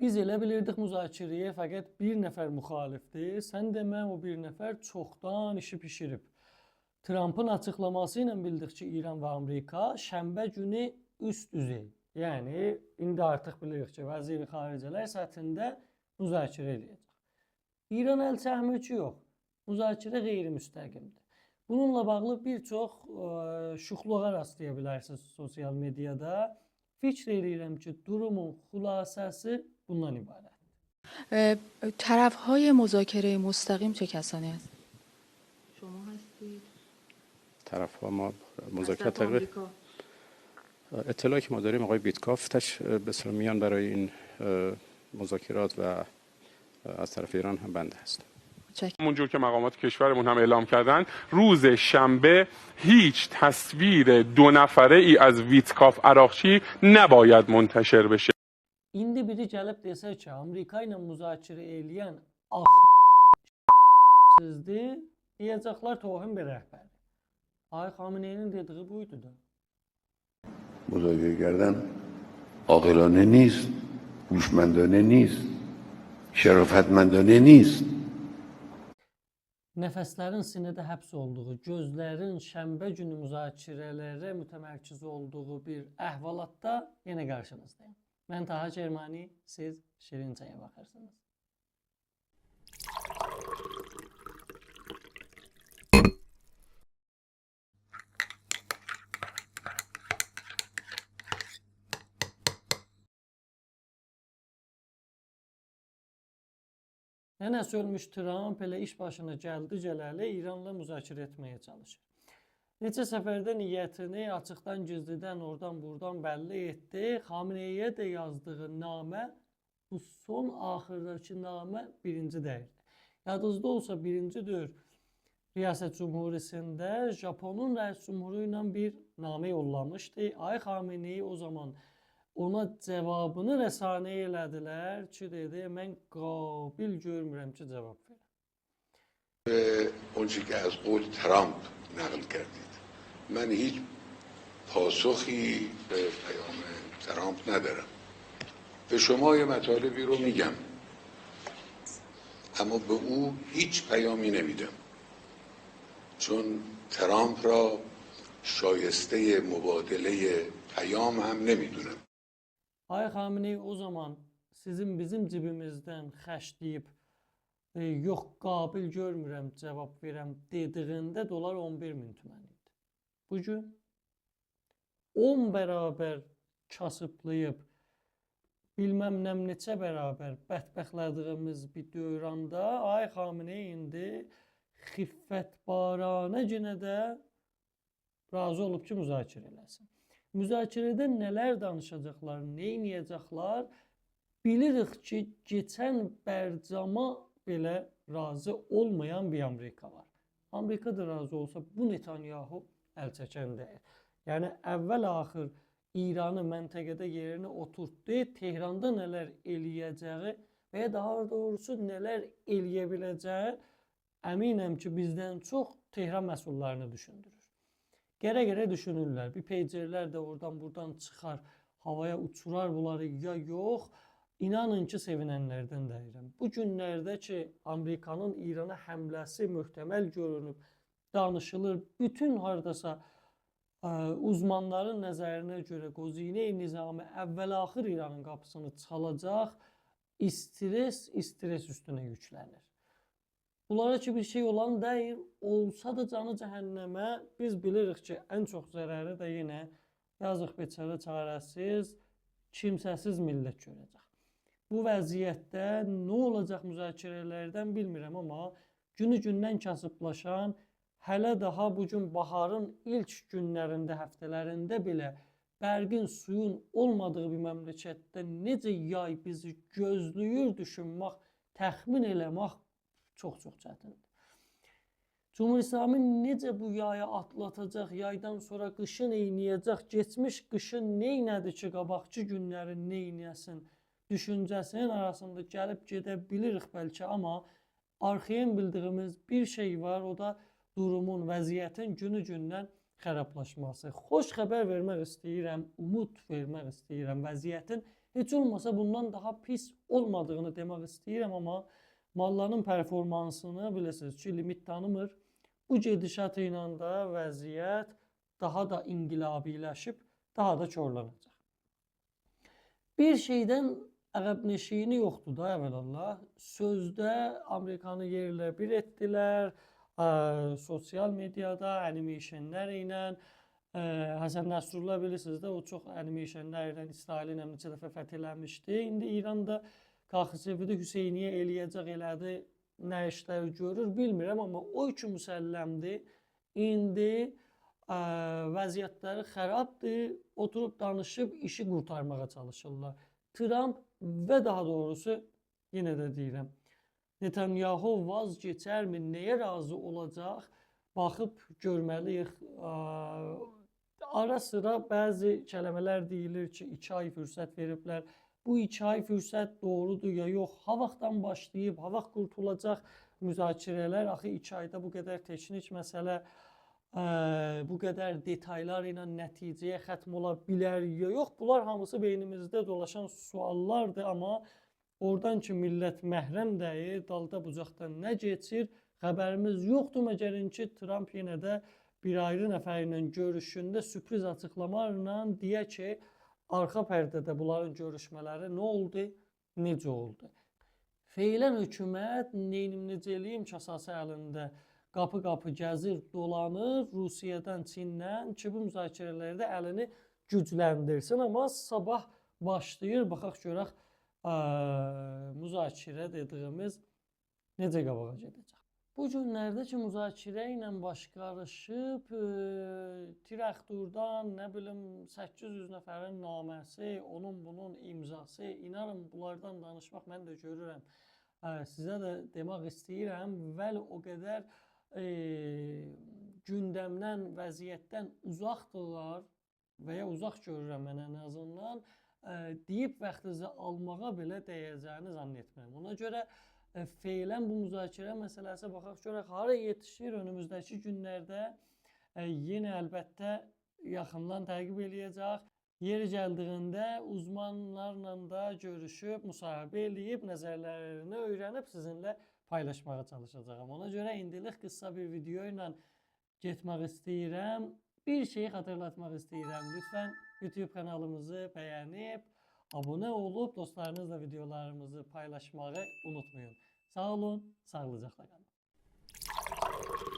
Biz elə bilirdik müzakirəyə fəqət bir nəfər müxalifdir. Sən demə o bir nəfər çoxdan işi pişirib. Trump'ın açıqlaması ilə bildik ki, İran və Amerika şənbə günü üst düzey, yəni indi artıq bilirik ki, vəzir-i xaricələr səthində müzakirə edəcək. İran əl çəkmir ki, yox. Müzakirə qeyri-müstəqimdir. Bununla bağlı bir çox şuxluğa rastlaya bilərsiniz sosial mediada. Fikr edirəm ki, durumun xülasəsi bundan ibarət. طرف‌های مذاکره مستقیم چه کسانی هست؟ شما هستید؟ طرف‌ها ما مذاکرات تقریبا اطلاعی که ما داریم آقای بیتکاف به اصطلاح میان برای این مذاکرات و از طرف ایران هم بنده هست. همونجور که مقامات کشورمون هم اعلام کردن روز شنبه هیچ تصویر دو نفره ای از ویتکاف عراقچی نباید منتشر بشه. İndi biri gəlib desə ki, Amerika ilə müzakirə eləyən sizdir, deyəcəklər tohum bir rəhbərdir. Ay Xameneinin dediği buydu da. مذاکره کردن عاقلانه نیست، هوشمندانه نیست، شرافتمندانه نیست. Nəfəslərin sinədə həbs olduğu, gözlərin şənbə günü müzakirələrə mütəmərkiz olduğu bir əhvalatda yenə qarşınızdayım. Mən Taha Kermani, siz Şirinçaya baxırsınız. Nənəsi ölmüş Trump elə iş başına gəldi-gələli İranla müzakirə etməyə çalışır. Neçə səfərdə niyyətini açıqdan gizlidən oradan-buradan bəlli etdi. Xameneiyə də yazdığı namə bu son axırdakı namə birinci dəyildi. Yadınızda olsa birinci dövr Riyasət Cumhuriyəsində Japonun rəis cumhuru ilə bir namə yollamışdı. Ay Xamenei o zaman ona cavabını rəsanəyə elədilər ki, dedi, mən qabil görmürəm ki, cavab verəm. اون چی که از قول ترامپ نقل کردید من هیچ پاسخی به پیام ترامپ ندارم به شما یه مطالبی رو میگم اما به او هیچ پیامی نمیدم چون ترامپ را شایسته مبادله پیام هم نمیدونم. Ay Xamenei o zaman sizin bizim cibimizdən xəşləyib yox qabil görmürəm cavab verəm dediyində dolar 11.000 tümən idi. Bugün 10 bərabər kasıblayıb bilməm nəm neçə bərabər bədbəxtlədiyimiz bir dövranda Ay Xamenei indi xiffətbaranə günə də razı olub ki, müzakirə eləsin. Müzakirədə nələr danışacaqlar, nə edəcəklər bilirik ki, keçən bərcama belə razı olmayan bir Amerika var. Amerika da razı olsa bu Netanyahu əl çəkən deyil. Yəni əvvəl-axır İranı məntəqədə yerinə oturtdu, Tehranda nələr eləyəcəyi və ya daha doğrusu nələr eləyə biləcəyi əminəm ki, bizdən çox Tehran məsullarını düşündürür. Gərə-gərə düşünürlər. Bir peycerlər də oradan-buradan çıxar, havaya uçurar bunları ya yox. İnanın ki, sevinənlərdən deyirəm. Bu günlərdə ki, Amerikanın İrana həmləsi möhtəməl görünüb, danışılır. Bütün haradasa uzmanların nəzərinə görə Qozinə-i Nizami əvvəl-axır İranın qapısını çalacaq, istres üstünə yüklənir. Bunlara ki, bir şey olan deyil, olsa da canı cəhənnəmə biz bilirik ki, ən çox zərəri də yenə yazıq beçara çarəsiz, kimsəsiz millət görəcək. Bu vəziyyətdə nə olacaq müzakirələrdən bilmirəm, amma günü-gündən kasıblaşan, hələ daha bugün baharın ilk günlərində, həftələrində belə bərqin suyun olmadığı bir məmləkətdə necə yay bizi gözləyir düşünmək, təxmin eləmək çox-çox çətindir. Cumhur-İslamı necə bu yaya atlatacaq, yaydan sonra qışın eynəyəcək, geçmiş qışın neynədir ki, qabaqçı günlərin neynəyəsin düşüncəsinin arasında gəlib gedə bilirik bəlkə, amma arxayan bildiyimiz bir şey var, o da durumun, vəziyyətin günü-gündən xərablaşması. Xoş xəbər vermək istəyirəm, umud vermək istəyirəm. Vəziyyətin heç olmasa bundan daha pis olmadığını demək istəyirəm, amma malların performansını bilirsiniz ki, limit tanımır. Bu gedişatı ilə də vəziyyət daha da inqilabiləşib, daha da korlanacaq. Bir şeydən əqəbneşiyini yoxdur da əvvəlallah. Sözdə Amerikanı yerlə bir etdilər, sosial mediada animationlər ilə. Həsən Nəsrullah bilirsiniz də, o çox animationlər ilə İsrailin neçə dəfə fəth eləmişdi. İndi İranda KXTV-də Hüseyniyə eləyəcək elədi, nə işlər görür bilmirəm, amma o üçün müsəlləmdir. İndi vəziyyətləri xərabdır, oturub danışıb işi qurtarmağa çalışırlar. Trump və daha doğrusu yenə də deyirəm, Netanyahu vazgeçərmi, nəyə razı olacaq, baxıb görməliyik. Ara sıra bəzi kəlmələr deyilir ki, 2 ay fürsət veriblər. Bu 2 ay fürsət doğrudur ya yox, ha vaxtdan başlayıb, ha vaxt qurtulacaq müzakirələr, axı 2 ayda bu qədər teknik məsələ, bu qədər detaylar ilə nəticəyə xətm ola bilər ya yox. Bunlar hamısı beynimizdə dolaşan suallardır, amma oradan ki millət məhrəm deyir, dalda bucaqdan nə keçir, xəbərimiz yoxdur. Məgərin ki, Trump yenə də bir ayrı nəfər ilə görüşündə sürpriz açıqlamalarla deyə ki, arxa pərdədə bunların görüşmələri nə oldu, necə oldu. Feylən hökumət neynimnəcəliyim kasası əlində qapı-qapı gəzir, dolanır Rusiyadan, Çindən ki, bu müzakirələrdə əlini gücləndirsin. Amma sabah başlayır, baxaq görək müzakirə dediyimiz necə qabağa gedəcək. Bu günlərdə ki, müzakirə ilə baş qarışıb, Tirəxdurdan, nə bilim, 800 nəfərin naməsi, onun bunun imzası, inanın bunlardan danışmaq mən də görürəm. Sizə də demək istəyirəm, vəli o qədər gündəmdən, vəziyyətdən uzaqdırlar və ya uzaq görürəm mən ən azından, deyib vaxtınızı almağa belə dəyəcəyini zənn etmirəm. Ona görə feylən bu müzakirə məsələsi baxaq görək hara yetişir önümüzdəki günlərdə yenə əlbəttə yaxından təqib eləyəcək. Yeri gəldiğində uzmanlarla da görüşüb, müsahibə eləyib, nəzərlərini öyrənib sizinlə paylaşmağa çalışacağım. Ona görə indilik qısa bir video ilə getmək istəyirəm. Bir şeyi xatırlatmaq istəyirəm. Lütfən YouTube kanalımızı bəyənib, abunə olub, dostlarınızla videolarımızı paylaşmağı unutmayın. Sağ olun, sağlıcaqla qalın.